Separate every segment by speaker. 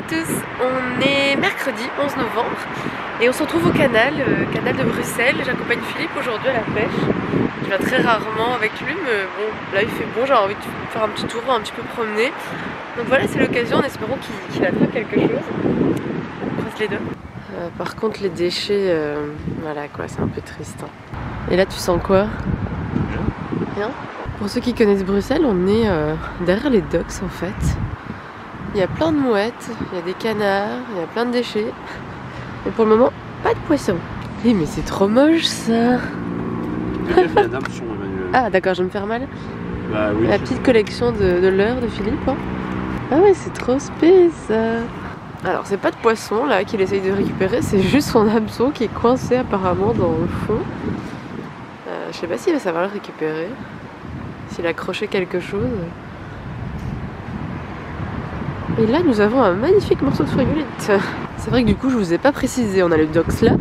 Speaker 1: tous, on est mercredi 11 novembre et on se retrouve au canal de Bruxelles. J'accompagne Philippe aujourd'hui à la pêche. Je viens très rarement avec lui, mais bon, là il fait bon, j'ai envie de faire un petit tour, un petit peu promener. Donc voilà, c'est l'occasion, en espérant qu'il attrape quelque chose. On croise les deux. Par contre les déchets, voilà quoi, c'est un peu triste. Hein. Et là tu sens quoi? Rien. Pour ceux qui connaissent Bruxelles, on est derrière les docks en fait. Il y a plein de mouettes, il y a des canards, il y a plein de déchets. Mais pour le moment, pas de poissons. Eh mais c'est trop moche ça. Ah d'accord, je vais me faire mal.
Speaker 2: Bah oui.
Speaker 1: La petite collection de leurre de Philippe. Hein. Ah ouais, c'est trop spé ça. Alors c'est pas de poisson là qu'il essaye de récupérer, c'est juste son hameçon qui est coincé apparemment dans le fond. Je sais pas s'il va savoir le récupérer. S'il a accroché quelque chose. Et là nous avons un magnifique morceau de frigolite. C'est vrai que du coup je vous ai pas précisé, on a le docks là.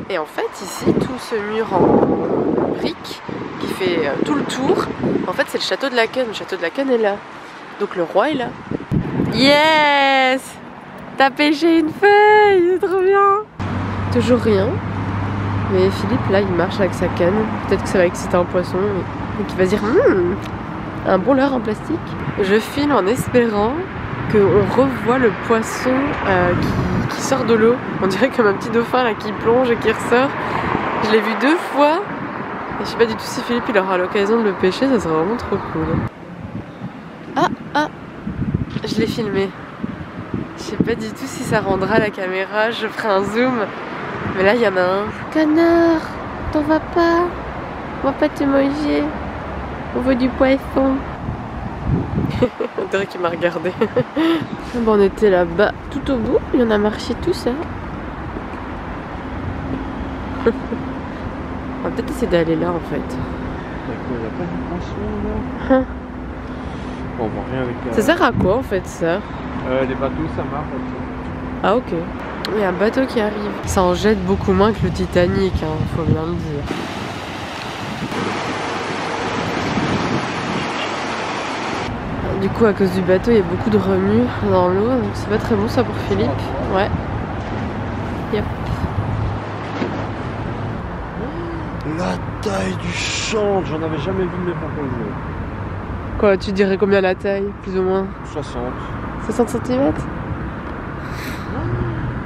Speaker 1: Et en fait ici tout ce mur en briques qui fait tout le tour, en fait c'est le château de la Canne. Le château de la Canne est là. Donc le roi est là. Yes! T'as pêché une feuille, c'est trop bien! Toujours rien. Mais Philippe là il marche avec sa canne. Peut-être que ça va exciter un poisson et qu'il va se dire un bon leurre en plastique. Je filme en espérant qu'on revoit le poisson qui sort de l'eau. On dirait comme un petit dauphin là qui plonge et qui ressort. Je l'ai vu 2 fois. Et je sais pas du tout si Philippe il aura l'occasion de le pêcher, ça serait vraiment trop cool. Ah, je l'ai filmé. Je sais pas du tout si ça rendra la caméra, je ferai un zoom. Mais là il y en a un. Canard, t'en vas pas? On va pas te manger. On veut du poisson. On dirait qu'il m'a regardé. Bon, on était là-bas tout au bout, il en a marché tout ça. On va peut-être essayer d'aller là en fait.
Speaker 2: Il n'y a pas de poisson là. Bon, on voit rien avec la...
Speaker 1: Ça sert à quoi en fait ça?
Speaker 2: Les bateaux ça marche.
Speaker 1: Ah ok. Il y a un bateau qui arrive. Ça en jette beaucoup moins que le Titanic, hein, faut bien le dire. Du coup, à cause du bateau, il y a beaucoup de remue dans l'eau, donc c'est pas très bon ça pour Philippe. Ouais. Yep.
Speaker 2: La taille du chantre, j'en avais jamais vu de mes propres yeux.
Speaker 1: Quoi, tu dirais combien la taille, plus ou moins?
Speaker 2: 60.
Speaker 1: 60 cm?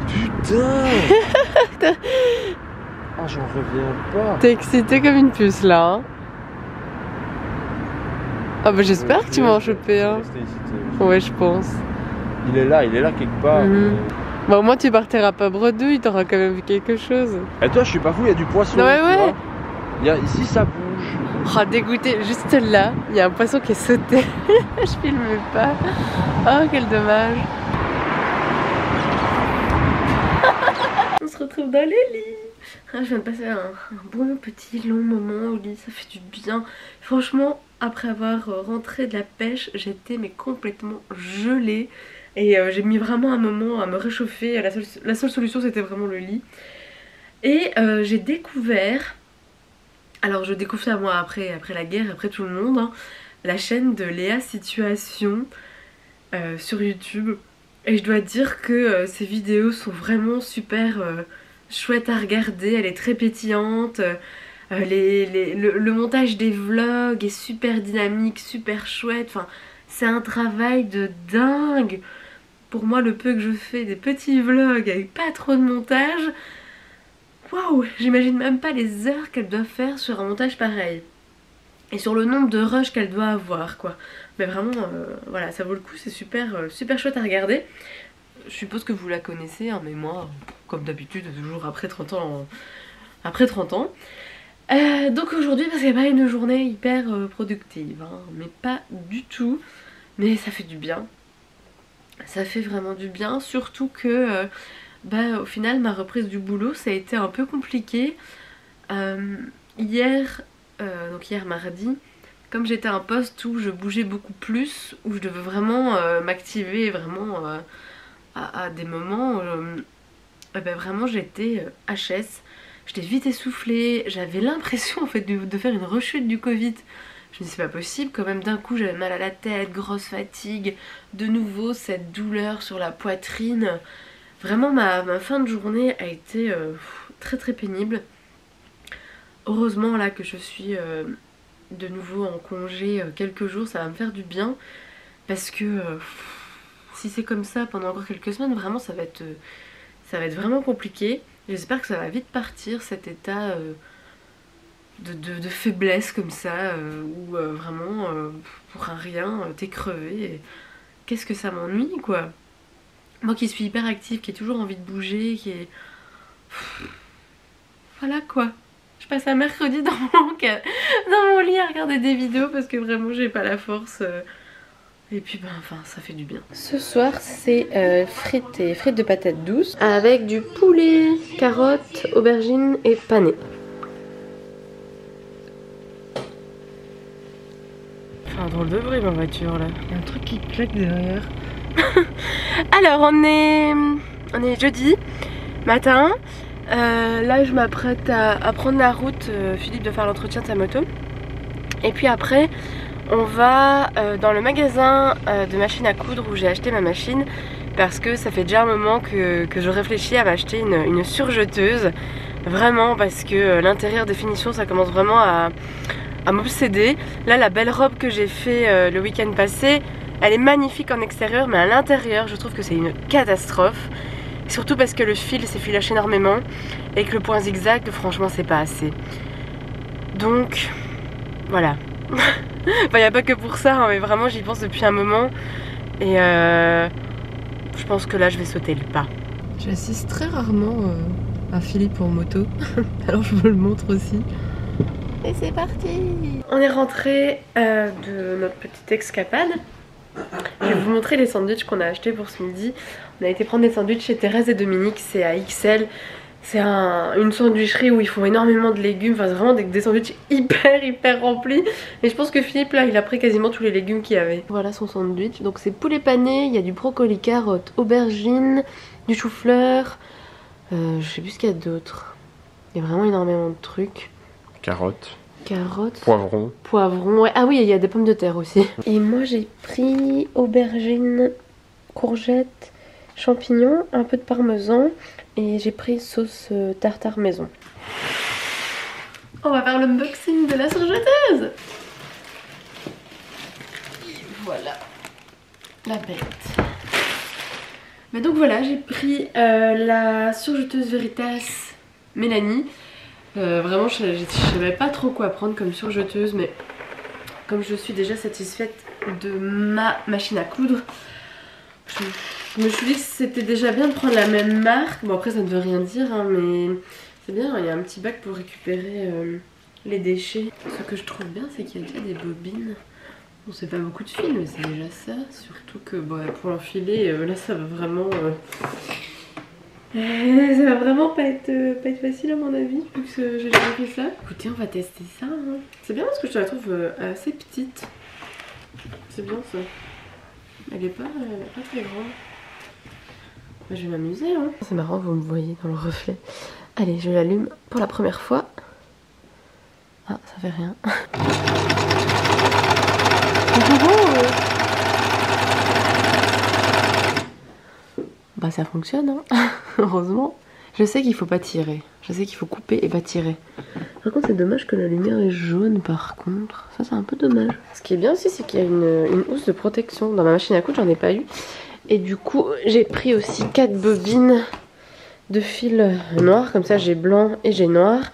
Speaker 2: Putain. Ah, j'en reviens pas.
Speaker 1: T'es excité comme une puce là, hein? Ah bah j'espère que tu vas en choper un. Ouais, je pense.
Speaker 2: Il est là quelque part.
Speaker 1: Bah au moins tu partiras pas bredouille, t'auras quand même vu quelque chose.
Speaker 2: Et toi, je suis pas fou, il y a du poisson.
Speaker 1: Ouais.
Speaker 2: Ici, ça bouge.
Speaker 1: Oh, dégoûté, juste là, il y a un poisson qui est sauté. Je filme pas. Oh, quel dommage. On se retrouve dans les lits. Je viens de passer un bon petit long moment au lit, ça fait du bien. Franchement, après avoir rentré de la pêche, j'étais mais complètement gelée. Et j'ai mis vraiment un moment à me réchauffer. La seule solution c'était vraiment le lit. Et j'ai découvert, alors je découvre ça moi après la guerre, après tout le monde, hein, la chaîne de Léa Situation sur YouTube. Et je dois dire que ces vidéos sont vraiment super chouettes à regarder, elle est très pétillante. Le montage des vlogs est super dynamique, super chouette. Enfin, c'est un travail de dingue. Pour moi, le peu que je fais des petits vlogs avec pas trop de montage, waouh, j'imagine même pas les heures qu'elle doit faire sur un montage pareil. Et sur le nombre de rushs qu'elle doit avoir, quoi. Mais vraiment, voilà, ça vaut le coup, c'est super chouette à regarder. Je suppose que vous la connaissez, hein, mais moi, comme d'habitude, toujours après 30 ans. Donc aujourd'hui, parce qu'il n'y a pas une journée hyper productive, hein, mais pas du tout. Mais ça fait du bien. Ça fait vraiment du bien, surtout que au final, ma reprise du boulot, ça a été un peu compliqué. Hier mardi, comme j'étais à un poste où je bougeais beaucoup plus, où je devais vraiment m'activer vraiment à des moments, vraiment j'étais HS. J'étais vite essoufflée, j'avais l'impression en fait de faire une rechute du Covid. Je me dis c'est pas possible, quand même d'un coup j'avais mal à la tête, grosse fatigue, de nouveau cette douleur sur la poitrine. Vraiment ma fin de journée a été très très pénible. Heureusement là que je suis de nouveau en congé quelques jours, ça va me faire du bien. Parce que si c'est comme ça pendant encore quelques semaines, vraiment ça va être vraiment compliqué. J'espère que ça va vite partir, cet état de faiblesse comme ça, où vraiment pour un rien t'es crevé. Et qu'est-ce que ça m'ennuie quoi. Moi qui suis hyper active, qui ai toujours envie de bouger, qui est... Voilà quoi. Je passe un mercredi dans mon lit à regarder des vidéos parce que vraiment j'ai pas la force. Et puis ben enfin ça fait du bien. Ce soir c'est frites de patates douces avec du poulet, carottes, aubergines et pané. Enfin un drôle de bruit ma voiture là. Il y a un truc qui claque derrière. Alors on est jeudi matin. Là je m'apprête à prendre la route. Philippe doit faire l'entretien de sa moto. Et puis après on va dans le magasin de machines à coudre où j'ai acheté ma machine. Parce que ça fait déjà un moment que je réfléchis à m'acheter une surjeteuse. Vraiment parce que l'intérieur des finitions ça commence vraiment à m'obséder. Là la belle robe que j'ai fait le week-end passé, elle est magnifique en extérieur mais à l'intérieur je trouve que c'est une catastrophe. Surtout parce que le fil s'effiloche énormément et que le point zigzag franchement c'est pas assez. Donc voilà. Enfin, y a pas que pour ça hein, mais vraiment j'y pense depuis un moment. Et je pense que là je vais sauter le pas. J'assiste très rarement à Philippe en moto. Alors je vous le montre aussi. Et c'est parti. On est rentré de notre petite escapade. Je vais vous montrer les sandwichs qu'on a achetés pour ce midi. On a été prendre des sandwichs chez Thérèse et Dominique, c'est à XL. C'est une sandwicherie où ils font énormément de légumes, enfin c'est vraiment des sandwichs hyper remplis. Et je pense que Philippe là il a pris quasiment tous les légumes qu'il y avait. Voilà son sandwich, donc c'est poulet pané, il y a du brocoli, carottes, aubergines, du chou-fleur, je sais plus ce qu'il y a d'autre. Il y a vraiment énormément de trucs.
Speaker 2: Carottes.
Speaker 1: Poivrons, ouais. Ah oui, il y a des pommes de terre aussi. Et moi j'ai pris aubergines, courgettes, champignons, un peu de parmesan et j'ai pris sauce tartare maison. On va faire l'unboxing de la surjeteuse. Et voilà la bête. Mais donc voilà, j'ai pris la surjeteuse Veritas Mélanie. Vraiment je savais pas trop quoi prendre comme surjeteuse, mais comme je suis déjà satisfaite de ma machine à coudre, je me suis dit que c'était déjà bien de prendre la même marque. Bon après ça ne veut rien dire hein, mais c'est bien, il y a un petit bac pour récupérer les déchets. Ce que je trouve bien c'est qu'il y a déjà des bobines. Bon c'est pas beaucoup de fil mais c'est déjà ça. Surtout que bon, pour l'enfiler là ça va vraiment... ça va vraiment pas être facile à mon avis, vu que j'ai jamais fait ça. Écoutez, on va tester ça. Hein. C'est bien parce que je la trouve assez petite. C'est bien ça. Elle est pas très grande. Bah, je vais m'amuser. Hein. C'est marrant, vous me voyez dans le reflet. Allez, je l'allume pour la première fois. Ah, ça fait rien. Bah ça fonctionne hein. Heureusement. Je sais qu'il faut pas tirer. Je sais qu'il faut couper et pas tirer. Par contre c'est dommage que la lumière est jaune par contre. Ça c'est un peu dommage. Ce qui est bien aussi c'est qu'il y a une housse de protection. Dans ma machine à coudre j'en ai pas eu. Et du coup j'ai pris aussi 4 bobines de fil noir. Comme ça j'ai blanc et j'ai noir.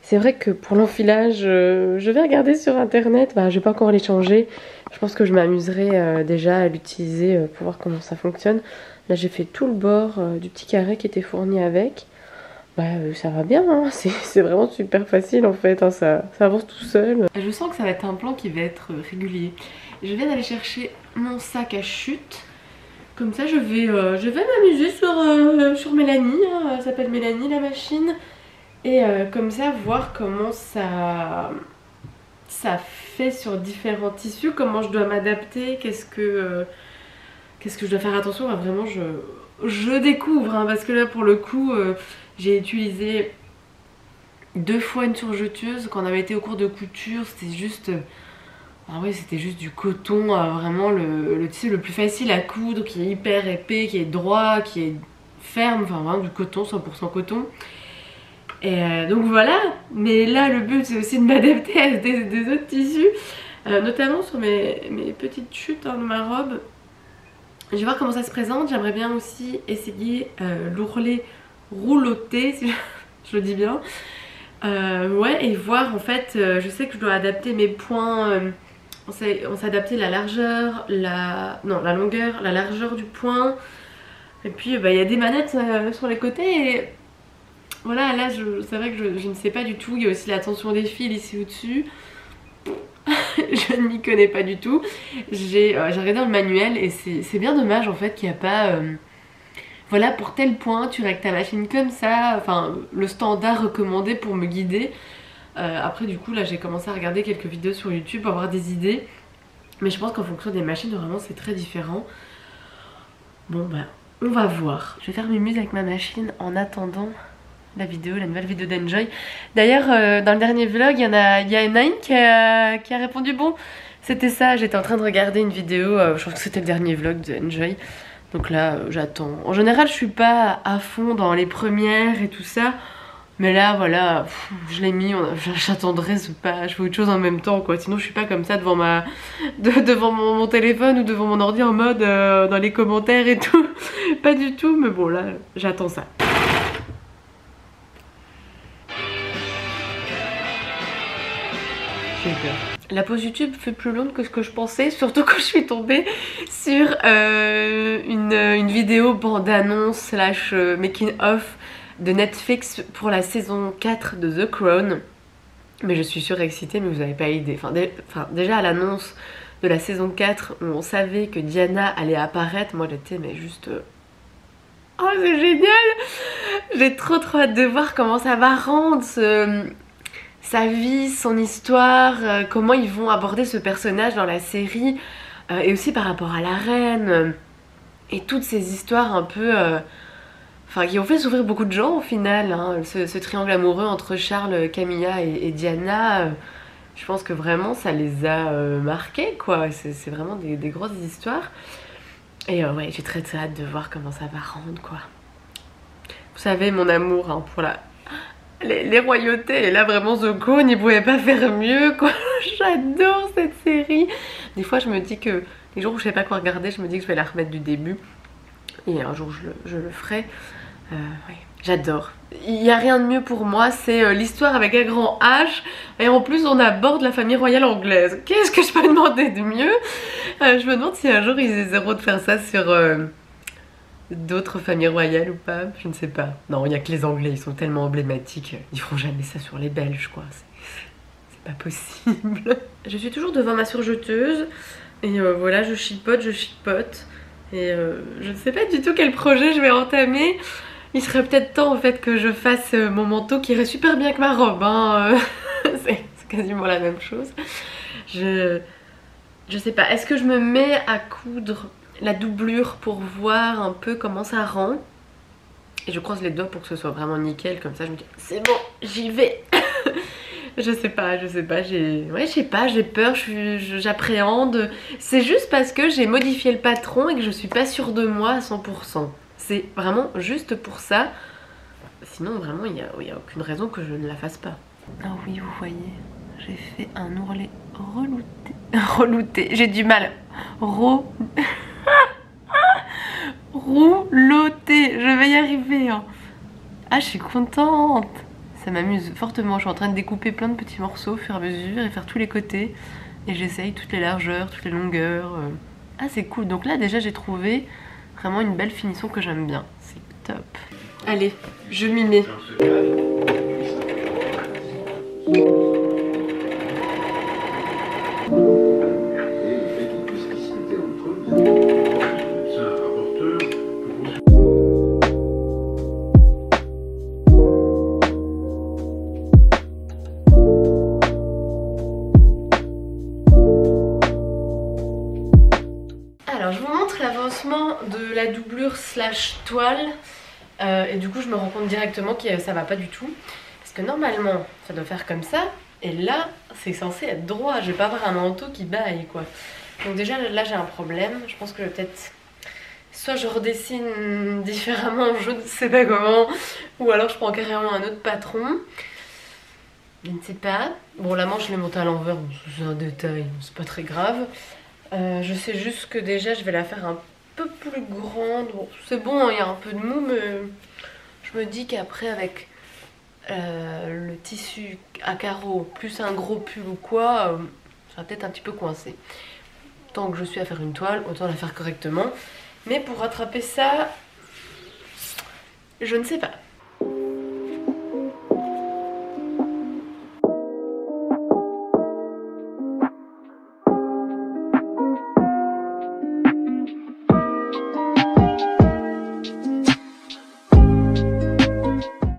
Speaker 1: C'est vrai que pour l'enfilage je vais regarder sur internet. Bah, je vais pas encore les changer. Je pense que je m'amuserai déjà à l'utiliser pour voir comment ça fonctionne. Là j'ai fait tout le bord du petit carré qui était fourni avec. Bah ça va bien hein. C'est vraiment super facile en fait hein. Ça avance tout seul. Je sens que ça va être un plan qui va être régulier. Je viens d'aller chercher mon sac à chute. Comme ça je vais m'amuser sur Mélanie hein. Elle s'appelle Mélanie la machine. Et comme ça voir comment ça fait sur différents tissus. Comment je dois m'adapter. Qu'est-ce que je dois faire attention. Enfin, vraiment je découvre hein, parce que là pour le coup j'ai utilisé 2 fois une surjeteuse quand on avait été au cours de couture. C'était juste Ah ouais, c'était juste du coton, vraiment le tissu le plus facile à coudre, qui est hyper épais, qui est droit, qui est ferme, enfin vraiment du coton, 100% coton. Et donc voilà, mais là le but c'est aussi de m'adapter à des autres tissus, notamment sur mes petites chutes de ma robe. Je vais voir comment ça se présente. J'aimerais bien aussi essayer l'ourlet rouloté, si je le dis bien. Ouais, et voir en fait, je sais que je dois adapter mes points. On s'est adapté la largeur, la longueur, la largeur du point. Et puis il y a des manettes sur les côtés. Et voilà, là c'est vrai que je ne sais pas du tout. Il y a aussi la tension des fils ici au-dessus. Je ne m'y connais pas du tout. J'ai regardé dans le manuel et c'est bien dommage en fait qu'il n'y a pas... voilà, pour tel point tu règles ta machine comme ça. Enfin, le standard recommandé pour me guider. Après du coup là j'ai commencé à regarder quelques vidéos sur YouTube pour avoir des idées. Mais je pense qu'en fonction des machines vraiment c'est très différent. Bon bah on va voir. Je vais faire mes muses avec ma machine en attendant la nouvelle vidéo d'Enjoy. D'ailleurs dans le dernier vlog il y a Naïn qui a répondu bon. C'était ça, j'étais en train de regarder une vidéo, je pense que c'était le dernier vlog d'Enjoy. Donc là j'attends. En général je suis pas à fond dans les premières et tout ça. Mais là voilà, je l'ai mis, j'attendrai, je fais autre chose en même temps quoi. Sinon je suis pas comme ça devant mon téléphone ou devant mon ordi en mode dans les commentaires et tout. Pas du tout, mais bon là j'attends ça. La pause YouTube fait plus longue que ce que je pensais, surtout quand je suis tombée sur une vidéo bande-annonce slash making of de Netflix pour la saison 4 de The Crown. Mais je suis surexcitée, mais vous n'avez pas idée. Enfin, déjà à l'annonce de la saison 4 où on savait que Diana allait apparaître, moi j'étais mais juste... Oh c'est génial! J'ai trop hâte de voir comment ça va rendre sa vie, son histoire, comment ils vont aborder ce personnage dans la série, et aussi par rapport à la reine, et toutes ces histoires un peu... Enfin, qui ont fait souffrir beaucoup de gens au final, hein. Ce triangle amoureux entre Charles, Camilla et Diana, je pense que vraiment ça les a marqués quoi, c'est vraiment des grosses histoires. Et ouais, j'ai très hâte de voir comment ça va rendre quoi. Vous savez mon amour hein, pour les royautés, et là vraiment The Crown, il pouvait pas faire mieux quoi. J'adore cette série. Des fois je me dis que les jours où je sais pas quoi regarder, je me dis que je vais la remettre du début. Et un jour je le ferai. Ouais, j'adore. Il n'y a rien de mieux pour moi, c'est l'histoire avec un grand H. Et en plus on aborde la famille royale anglaise. Qu'est-ce que je peux demander de mieux? Je me demande si un jour ils essaieront de faire ça sur d'autres familles royales ou pas. Je ne sais pas. Non, il n'y a que les Anglais, ils sont tellement emblématiques. Ils feront jamais ça sur les Belges quoi. C'est pas possible. Je suis toujours devant ma surjeteuse. Et voilà, je chipote. Et je ne sais pas du tout quel projet je vais entamer. Il serait peut-être temps en fait que je fasse mon manteau qui irait super bien avec ma robe hein. C'est quasiment la même chose. Je sais pas, est-ce que je me mets à coudre la doublure pour voir un peu comment ça rend? Et je croise les doigts pour que ce soit vraiment nickel, comme ça je me dis c'est bon, j'y vais. Je sais pas, j'ai peur, j'appréhende. C'est juste parce que j'ai modifié le patron et que je suis pas sûre de moi à 100%. C'est vraiment juste pour ça. Sinon vraiment il n'y a aucune raison que je ne la fasse pas. Ah oui, vous voyez, j'ai fait un ourlet relouté. Relouté, j'ai du mal. Rouloté, je vais y arriver hein. Ah je suis contente. Ça m'amuse fortement, je suis en train de découper plein de petits morceaux au fur et à mesure et faire tous les côtés. Et j'essaye toutes les largeurs, toutes les longueurs. Ah c'est cool, donc là déjà j'ai trouvé vraiment une belle finition que j'aime bien. C'est top. Allez, je m'y mets. Alors je vous montre l'avancement de la doublure slash toile et du coup je me rends compte directement que ça va pas du tout parce que normalement ça doit faire comme ça et là c'est censé être droit, je vais pas avoir un manteau qui baille quoi. Donc déjà là j'ai un problème, je pense que je vais peut-être... Soit je redessine différemment, je ne sais pas comment, ou alors je prends carrément un autre patron. Je ne sais pas. Bon, la manche je l'ai montée à l'envers, c'est un détail, c'est pas très grave. Je sais juste que déjà je vais la faire un peu plus grande. Bon, c'est bon, il y a un peu de mou, mais je me dis qu'après avec le tissu à carreaux plus un gros pull ou quoi, ça va peut-être un petit peu coincé. Tant que je suis à faire une toile, autant la faire correctement. Mais pour rattraper ça, je ne sais pas.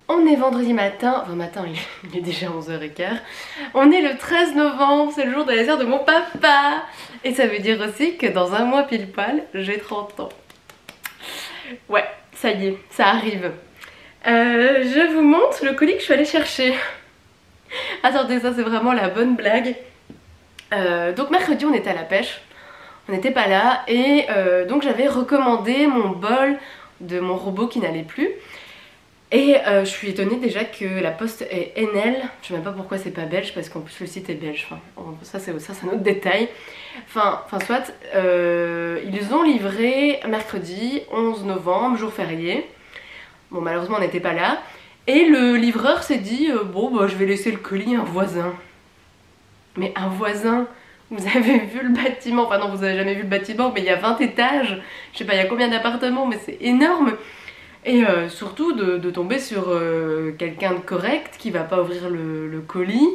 Speaker 1: On est vendredi matin, enfin matin il est déjà 11h15. On est le 13 novembre, c'est le jour d'anniversaire de mon papa. Et ça veut dire aussi que dans un mois pile poil, j'ai 30 ans. Ouais, ça y est, ça arrive. Je vous montre le colis que je suis allée chercher. Attendez, ça c'est vraiment la bonne blague. Donc mercredi on était à la pêche, on n'était pas là et donc j'avais recommandé mon bol de mon robot qui n'allait plus. Et je suis étonnée déjà que la poste est NL, je sais même pas pourquoi c'est pas belge parce qu'en plus le site est belge, enfin, ça c'est un autre détail. Enfin soit, ils ont livré mercredi 11 novembre, jour férié. Bon malheureusement on n'était pas là. Et le livreur s'est dit bon bah je vais laisser le colis à un voisin. Mais un voisin, vous avez vu le bâtiment, enfin non vous avez jamais vu le bâtiment mais il y a 20 étages, je sais pas il y a combien d'appartements mais c'est énorme. Et surtout de tomber sur quelqu'un de correct qui va pas ouvrir le colis,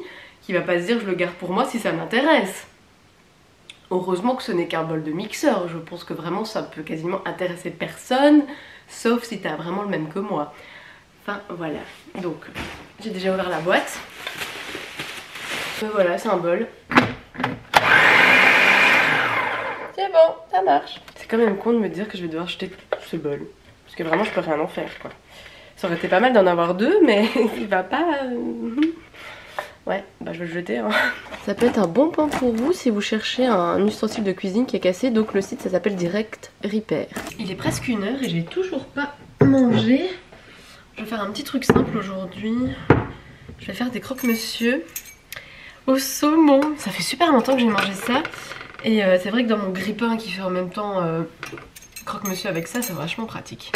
Speaker 1: qui va pas se dire je le garde pour moi si ça m'intéresse. Heureusement que ce n'est qu'un bol de mixeur, je pense que vraiment ça peut quasiment intéresser personne, sauf si t'as vraiment le même que moi. Enfin voilà, donc j'ai déjà ouvert la boîte. Voilà, c'est un bol. C'est bon, ça marche. C'est quand même con de me dire que je vais devoir jeter ce bol. Parce que vraiment je peux rien en faire quoi. Ça aurait été pas mal d'en avoir deux mais il va pas... Ouais, bah je vais le jeter hein. Ça peut être un bon point pour vous si vous cherchez un ustensile de cuisine qui est cassé. Donc le site ça s'appelle Direct Repair. Il est presque 1h et j'ai toujours pas mangé. Je vais faire un petit truc simple aujourd'hui. Je vais faire des croque-monsieur au saumon. Ça fait super longtemps que j'ai mangé ça. Et c'est vrai que dans mon grille-pain qui fait en même temps... croque-monsieur avec ça, c'est vachement pratique.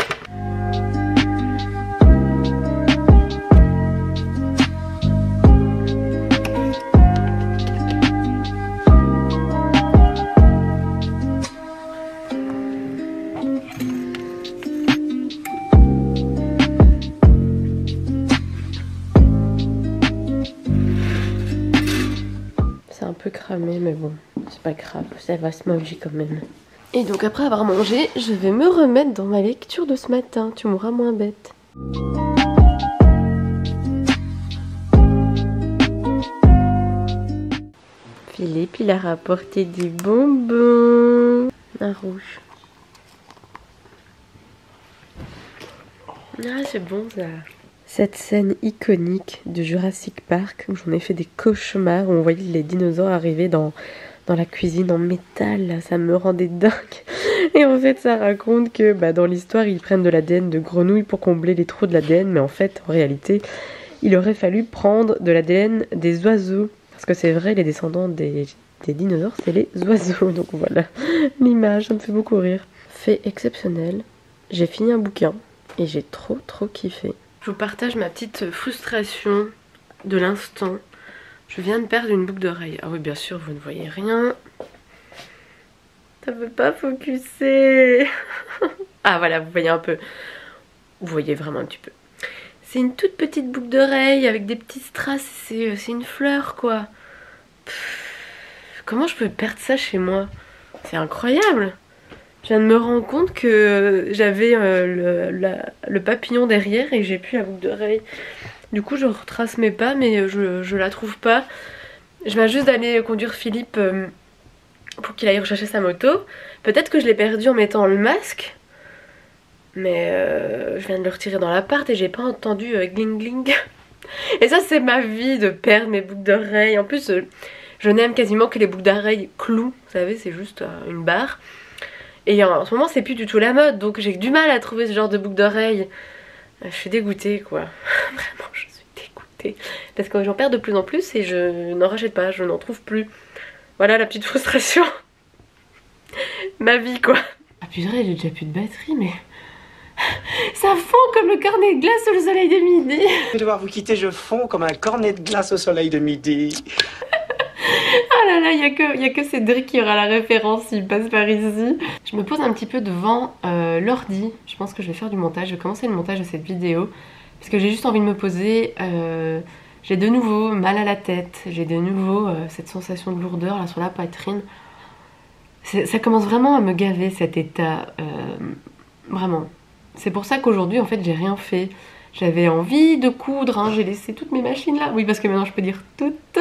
Speaker 1: C'est un peu cramé mais bon, c'est pas grave, ça va se manger quand même. Et donc après avoir mangé, je vais me remettre dans ma lecture de ce matin, tu m'auras moins bête. Philippe, il a rapporté des bonbons. Un rouge. Ah, c'est bon ça. Cette scène iconique de Jurassic Park où j'en ai fait des cauchemars, où on voyait les dinosaures arriver dans la cuisine en métal, là, ça me rendait dingue. Et en fait ça raconte que dans l'histoire ils prennent de l'ADN de grenouilles pour combler les trous de l'ADN, mais en fait en réalité il aurait fallu prendre de l'ADN des oiseaux, parce que c'est vrai les descendants des dinosaures c'est les oiseaux, donc voilà l'image, ça me fait beaucoup rire. Fait exceptionnel, j'ai fini un bouquin et j'ai trop kiffé. Je vous partage ma petite frustration de l'instant. Je viens de perdre une boucle d'oreille. Ah oui, bien sûr, vous ne voyez rien. Ça veut pas focuser. Ah voilà, vous voyez un peu. Vous voyez vraiment un petit peu. C'est une toute petite boucle d'oreille avec des petits strass. C'est une fleur, quoi. Comment je peux perdre ça chez moi? C'est incroyable. Je viens de me rendre compte que j'avais le papillon derrière et j'ai plus la boucle d'oreille. Du coup je retrace mes pas mais je la trouve pas. Je viens juste d'aller conduire Philippe pour qu'il aille rechercher sa moto. Peut-être que je l'ai perdu en mettant le masque. Mais je viens de le retirer dans l'appart et j'ai pas entendu gling gling. Et ça c'est ma vie de perdre mes boucles d'oreilles. En plus je n'aime quasiment que les boucles d'oreilles clous, vous savez c'est juste une barre. Et en ce moment c'est plus du tout la mode, donc j'ai du mal à trouver ce genre de boucles d'oreilles. Je suis dégoûtée quoi. Vraiment je suis dégoûtée. Parce que j'en perds de plus en plus et je n'en rachète pas, je n'en trouve plus. Voilà la petite frustration. Ma vie quoi. Ah purée, j'ai déjà plus de batterie mais... Ça fond comme le cornet de glace au soleil de midi.
Speaker 3: Je vais devoir vous quitter, je fonds comme un cornet de glace au soleil de midi.
Speaker 1: Ah là là, il y a que Cédric qui aura la référence s'il passe par ici. Je me pose un petit peu devant l'ordi. Je pense que je vais faire du montage. Je vais commencer le montage de cette vidéo. Parce que j'ai juste envie de me poser. J'ai de nouveau mal à la tête. J'ai de nouveau cette sensation de lourdeur là sur la poitrine. Ça commence vraiment à me gaver cet état. Vraiment. C'est pour ça qu'aujourd'hui en fait j'ai rien fait. J'avais envie de coudre, hein. J'ai laissé toutes mes machines là. Oui parce que maintenant je peux dire toutes.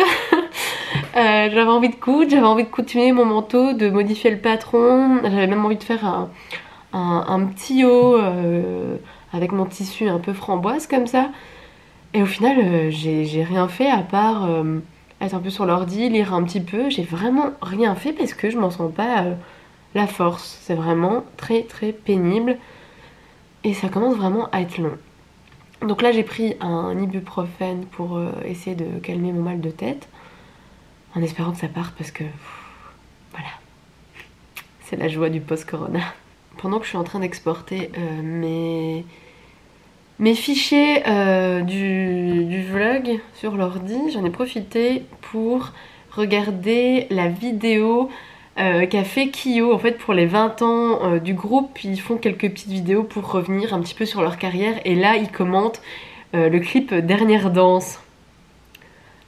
Speaker 1: J'avais envie de coudre, j'avais envie de coutumer mon manteau, de modifier le patron. J'avais même envie de faire un petit haut avec mon tissu un peu framboise comme ça. Et au final j'ai rien fait à part être un peu sur l'ordi, lire un petit peu. J'ai vraiment rien fait parce que je m'en sens pas la force. C'est vraiment très très pénible. Et ça commence vraiment à être long. Donc là j'ai pris un ibuprofène pour essayer de calmer mon mal de tête. En espérant que ça parte parce que... voilà. C'est la joie du post-corona. Pendant que je suis en train d'exporter mes fichiers du vlog sur l'ordi, j'en ai profité pour regarder la vidéo qu'a fait Kyo en fait pour les 20 ans du groupe. Ils font quelques petites vidéos pour revenir un petit peu sur leur carrière et là ils commentent le clip Dernière danse.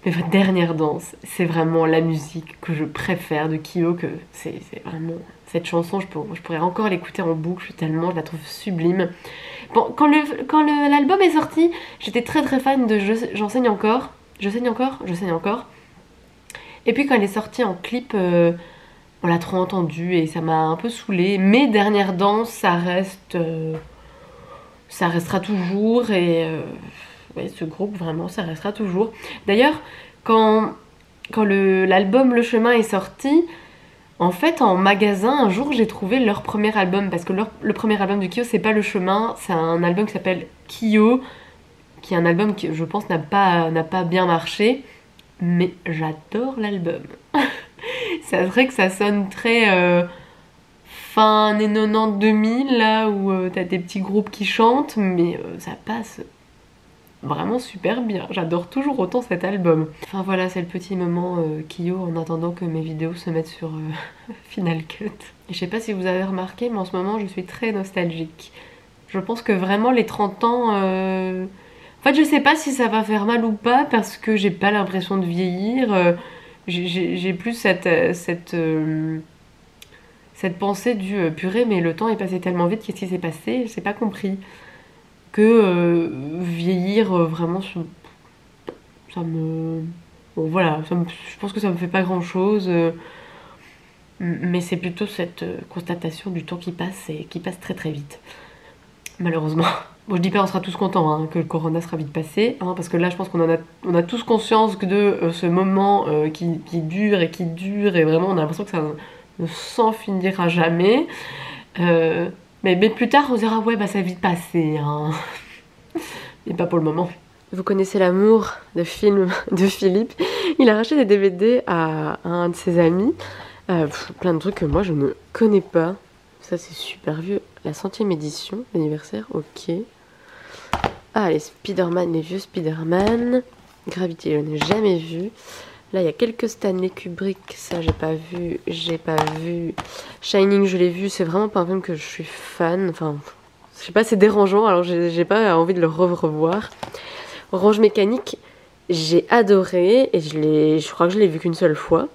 Speaker 1: Mais votre Dernière danse, c'est vraiment la musique que je préfère de Kyo, que c'est vraiment... Cette chanson, je pourrais encore l'écouter en boucle tellement je la trouve sublime. Bon, quand l'album est sorti, j'étais très très fan de J'enseigne encore. Je saigne encore. Et puis quand elle est sortie en clip, on l'a trop entendue et ça m'a un peu saoulée. Mais Dernière danse, ça reste... ça restera toujours et... ouais, ce groupe vraiment ça restera toujours. D'ailleurs quand l'album Le Chemin est sorti, en fait en magasin un jour j'ai trouvé leur premier album. Parce que le premier album de Kyo c'est pas Le Chemin, c'est un album qui s'appelle Kyo, qui est un album qui je pense n'a pas bien marché. Mais j'adore l'album. C'est vrai que ça sonne très fin années 90-2000 là où t'as des petits groupes qui chantent. Mais ça passe vraiment super bien, j'adore toujours autant cet album. Enfin voilà, c'est le petit moment Kyo en attendant que mes vidéos se mettent sur Final Cut. Et je sais pas si vous avez remarqué, mais en ce moment je suis très nostalgique. Je pense que vraiment les 30 ans... En fait je sais pas si ça va faire mal ou pas parce que j'ai pas l'impression de vieillir. J'ai plus cette pensée du purée mais le temps est passé tellement vite, qu'est-ce qui s'est passé? J'ai pas compris. Que vieillir vraiment ça me... Bon voilà, je pense que ça me fait pas grand chose. Mais c'est plutôt cette constatation du temps qui passe et qui passe très très vite. Malheureusement. Bon je dis pas on sera tous contents hein, que le corona sera vite passé. Hein, parce que là je pense qu'on a tous conscience de ce moment qui dure et qui dure. Et vraiment on a l'impression que ça ne s'en finira jamais. Mais plus tard on dira ouais bah ça va vite passer hein. Mais pas pour le moment. Vous connaissez l'amour de film de Philippe. Il a racheté des DVD à un de ses amis. Plein de trucs que moi je ne connais pas. Ça c'est super vieux. La 100e édition, l'anniversaire, ok. Ah les Spider-Man, les vieux Spider-Man. Gravity, je n'ai jamais vu. Là il y a quelques Stanley Kubrick, ça j'ai pas vu. Shining je l'ai vu, c'est vraiment pas un film que je suis fan, enfin je sais pas, c'est dérangeant alors j'ai pas envie de le revoir. Orange Mécanique, j'ai adoré et je crois que je l'ai vu qu'une seule fois.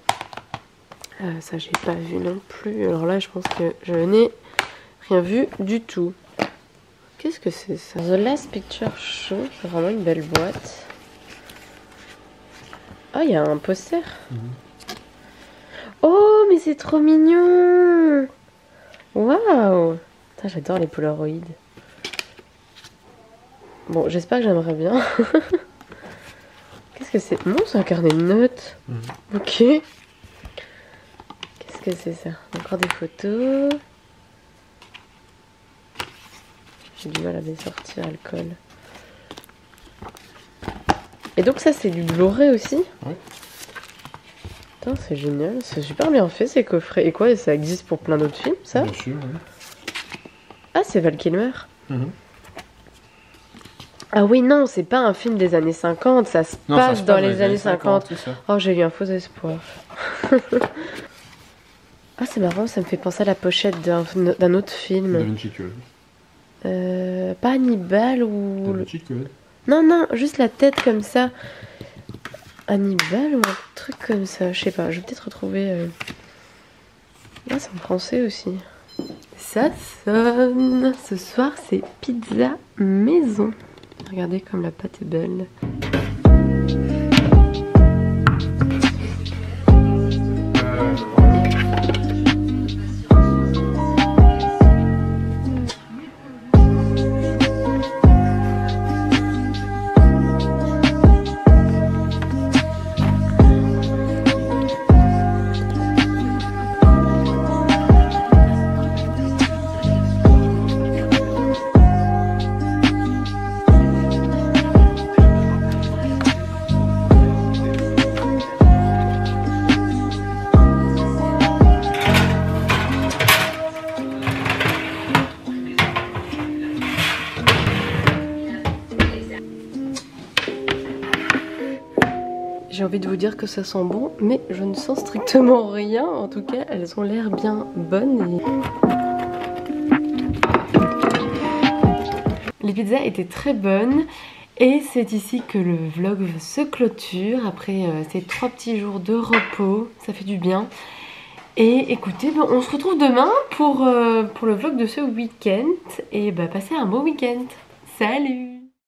Speaker 1: Ça j'ai pas vu non plus, alors là je pense que je n'ai rien vu du tout. Qu'est-ce que c'est ça? The Last Picture Show, c'est vraiment une belle boîte. Oh, il y a un poster. Oh, mais c'est trop mignon. Waouh. J'adore les Polaroids. Bon, j'espère que j'aimerais bien. Qu'est-ce que c'est? Non, c'est un carnet de notes. Ok. Qu'est-ce que c'est ça? Encore des photos. J'ai du mal à les sortir, le col. Et donc ça, c'est du Blu-ray aussi?
Speaker 2: Ouais.
Speaker 1: Putain, c'est génial. C'est super bien fait, ces coffrets. Et quoi, ça existe pour plein d'autres films, ça?
Speaker 2: Bien sûr, oui.
Speaker 1: Ah, c'est Val Kilmer. Ah oui, non, c'est pas un film des années 50, ça se passe dans les années 50. Oh, j'ai eu un faux espoir. Ah, c'est marrant, ça me fait penser à la pochette d'un autre film.
Speaker 2: Da Vinci Code.
Speaker 1: Pas Hannibal ou...
Speaker 2: Da Vinci Code.
Speaker 1: Non, non, juste la tête comme ça. Hannibal ou un truc comme ça, je sais pas, je vais peut-être retrouver... Ah, c'est en français aussi. Ça sonne. Ce soir, c'est pizza maison. Regardez comme la pâte est belle. J'ai envie de vous dire que ça sent bon, mais je ne sens strictement rien. En tout cas, elles ont l'air bien bonnes. Les pizzas étaient très bonnes. Et c'est ici que le vlog se clôture. Après ces 3 petits jours de repos, ça fait du bien. Et écoutez, on se retrouve demain pour le vlog de ce week-end. Et passez un beau week-end. Salut!